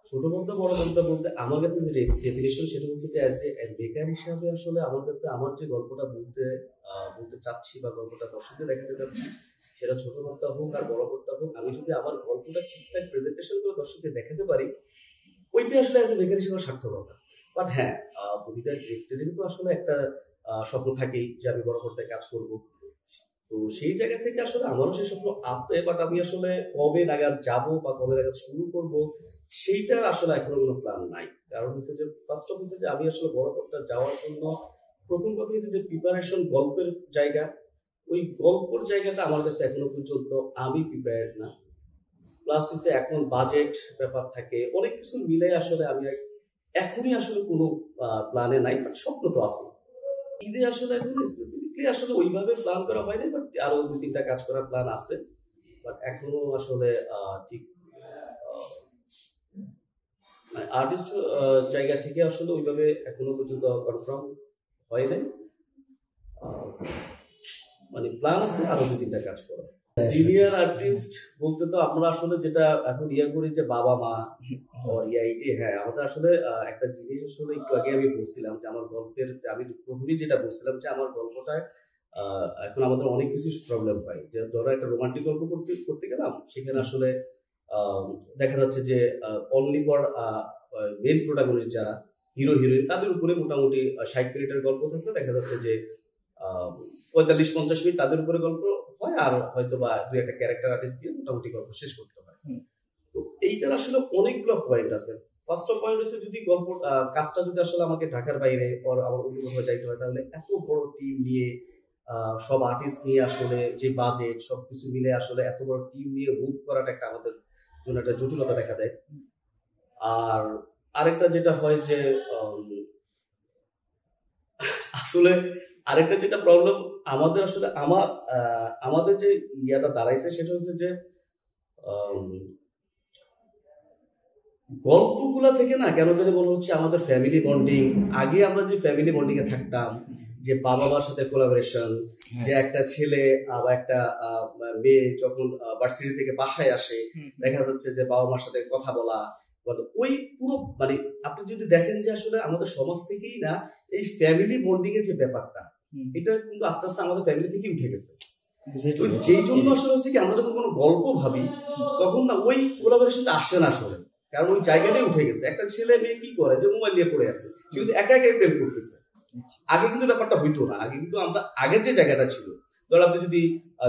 ছোট বলতে বড় বলতে বলতে আমার কাছে যে ডেফিনেশন সেটা হচ্ছে যে অ্যাজ এ বেকার হিসাবে আসলে আমার কাছে আমার যে গল্পটা বলতে চাচ্ছি বা গল্পটা দর্শকদের দেখাতে চাচ্ছি, সেটা ছোট বড়টা হোক আর বড় বড়টা হোক, আমি যদি আমার গল্পটা ঠিকঠাক প্রেজেন্টেশন করে দর্শকদের দেখাতে পারি, ওইটাই আসলে অ্যাজ এ বেকার হিসেবে সার্থকতা। বাট হ্যাঁ, প্রতিটা ডিরেক্টরেরই তো আসলে একটা স্বপ্ন থাকেই যে আমি বড় পর্দায় কাজ করব। তো সেই জায়গা থেকে আসলে আমারও সেই স্বপ্ন আছে, বাট আমি আসলে কবে নাগাদ যাব বা কবে নাগাদ শুরু করব সেইটার আসলে এখনো কোনো প্ল্যান নাই। কারণ হচ্ছে যে ফার্স্ট অফ হচ্ছে যে আমি আসলে বড় পর্দা যাওয়ার জন্য প্রথম কথা হচ্ছে যে প্রিপারেশন, গল্পের জায়গা, ওই গল্পের জায়গাটা আমার কাছে এখনো পর্যন্ত আমি প্রিপেয়ার্ড না। প্লাস হচ্ছে এখন বাজেট ব্যাপার থাকে, অনেক কিছু মিলে আসলে আমি এখনই আসলে কোনো প্ল্যানে নাই, বাট স্বপ্ন তো আছে। ঈদে আসলে এখন স্পেসিফিকলি আসলে ওইভাবে প্ল্যান করা হয়নি, বাট আরো 2-3টা কাজ করার প্ল্যান আছে। বাট এখনো আসলে ঠিক আর্টিস্ট জায়গা থেকে আসলে ওইভাবে এখনো পর্যন্ত কনফার্ম হয় নাই। মানে প্ল্যান আছে আরো 2-3টা কাজ করা। সিনিয়র আর্টিস্ট বলতে তো আমরা আসলে যেটা এখন করি যে বাবা মা এইটি। হ্যাঁ, আমাদের আসলে একটা জিনিস আসলে একটু আগে আমি বলছিলাম যে আমার গল্পের, আমি প্রথমেই যেটা বলছিলাম যে আমার গল্পটায় এখন আমাদের অনেক কিছু প্রবলেম হয়। যে ধরো একটা রোমান্টিক গল্প করতে গেলাম, সেখানে আসলে দেখা যাচ্ছে যে অনলি ফর মেন প্রোটাগনিস্ট যারা হিরো হিরোইন, তাদের উপরে মোটামুটি 60 মিনিটের গল্প থাকলে দেখা যাচ্ছে যে 45-50 মিনিট তাদের উপরে গল্প হয়, আর হয়তো বা দুই একটা ক্যারেক্টার আর্টিস্ট দিয়ে মোটামুটি গল্প শেষ করতে হয়। তো এইটার আসলে অনেকগুলো পয়েন্ট আছে। ফার্স্ট অফ পয়েন্ট হচ্ছে যদি গল্প কাজটা যদি আসলে আমাকে ঢাকার বাইরে আর আমার অন্য কোথাও যাইতে হয়, তাহলে এত বড় টিম নিয়ে, সব আর্টিস্ট নিয়ে আসলে যে বাজেট সবকিছু মিলে আসলে এত বড় টিম নিয়ে মুভ করাটা একটা আমাদের জন্য একটা জটিলতা দেখা দেয়। আর আরেকটা যেটা হয় যে আসলে আরেকটা যেটা প্রবলেম আমাদের আসলে আমাদের যে ইয়াটা দাঁড়াইছে সেটা হচ্ছে যে গল্পগুলা থেকে না কেন জানি মনে হচ্ছে আমাদের ফ্যামিলি বন্ডিং, আগে আমরা যে ফ্যামিলি বন্ডিং এ থাকতাম, যে বাবা মার সাথে কোলাবোরেশন, যে একটা ছেলে বা একটা মেয়ে যখন ভার্সিটি থেকে বাসায় আসে, দেখা যাচ্ছে যে বাবা মার সাথে কথা বলা, ওই পুরো মানে আপনি যদি দেখেন যে আসলে আমাদের সমাজ থেকেই না এই ফ্যামিলি বন্ডিং এর যে ব্যাপারটা, এটা কিন্তু আস্তে আস্তে আমাদের ফ্যামিলি থেকেই উঠে গেছে। যেই জন্য আসলে হচ্ছে কি আমরা যখন কোনো গল্প ভাবি তখন না ওই কোলাবোরেশনটা আসে না আসলে, কারণ ওই জায়গাটাই উঠে গেছে। একটা ছেলে মেয়ে কি করে যে মোবাইল নিয়ে পড়ে আছে, সে কিন্তু একা একাই প্রেম করতেছে। আগে কিন্তু ব্যাপারটা হইতো না। আগে কিন্তু আমরা আগের যে জায়গাটা ছিল, ধর আপনি যদি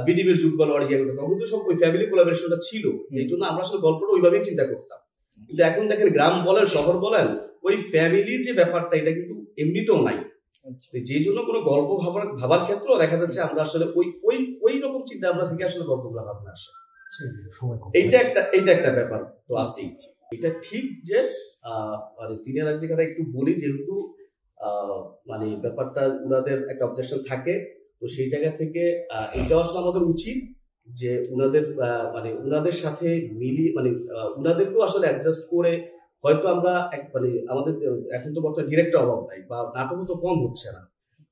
বিডিবির যুগ বলো আর ইয়ে করতেন, তখন তো সব ওই ফ্যামিলি কোলাবোরেশনটা ছিল। এই জন্য আমরা আসলে গল্পটা ওইভাবেই চিন্তা করতাম। কিন্তু এখন দেখেন গ্রাম বলেন শহর বলেন, ওই ফ্যামিলির যে ব্যাপারটা এটা কিন্তু এমনিতেও নাই। যে জন্য কোনো গল্প ভাবার ক্ষেত্রেও দেখা যাচ্ছে আমরা আসলে ওই রকম চিন্তা আমরা থেকে আসলে গল্পগুলো ভাবনা আসে। এইটা একটা ব্যাপার তো আছে। এটা ঠিক যে মানে সিনিয়র আর্টিস্টের কথা একটু বলি, যেহেতু মানে ব্যাপারটা উনাদের একটা অবজেকশন থাকে, তো সেই জায়গা থেকে এটা আসলে আমাদের উচিত যে উনাদের সাথে মিলিয়ে মানে উনাদেরকেও আসলে অ্যাডজাস্ট করে, হয়তো আমরা মানে আমাদের এখন তো বর্তমানে ডিরেক্টর অভাব নাই বা নাটকও তো কম হচ্ছে না,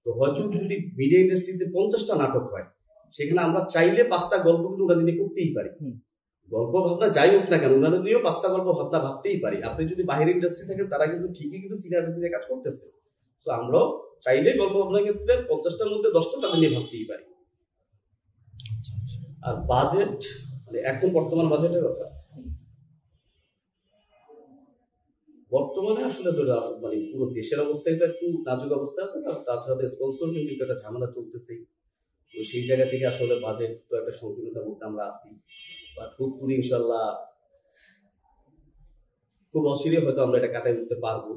তো হয়তো যদি মিডিয়া ইন্ডাস্ট্রিতে 50টা নাটক হয়, সেখানে আমরা চাইলে 5টা গল্প কিন্তু ওনাদের নিয়ে করতেই পারি। গল্প ভাবনা যাই হোক না কেন, ওনাদের নিয়েও 5টা গল্প ভাবনা ভাবতেই পারি। আপনি যদি বাইরের ইন্ডাস্ট্রি থাকেন, তারা কিন্তু ঠিকই কিন্তু সিনিয়র আর্টিস্ট নিয়ে কাজ করতেছে। তো আমরাও চাইলে গল্প ভাবনার ক্ষেত্রে 50টার মধ্যে 10টা তাদের নিয়ে ভাবতেই পারি। আর বাজেট মানে এখন বর্তমান বাজেটের কথা, বর্তমানে আসলে মানে পুরো দেশের অবস্থায় তো একটু নাজুক অবস্থা আছে, তাছাড়া তো স্পন্সর কিন্তু একটা ঝামেলা চলতেছেই। তো সেই জায়গা থেকে আসলে বাজেট তো একটা সংকীর্ণতার মধ্যে আমরা আছি। বাট খুব ইনশাল্লাহ খুব অচিরে হয়তো আমরা এটা কাটাই উঠতে পারবো।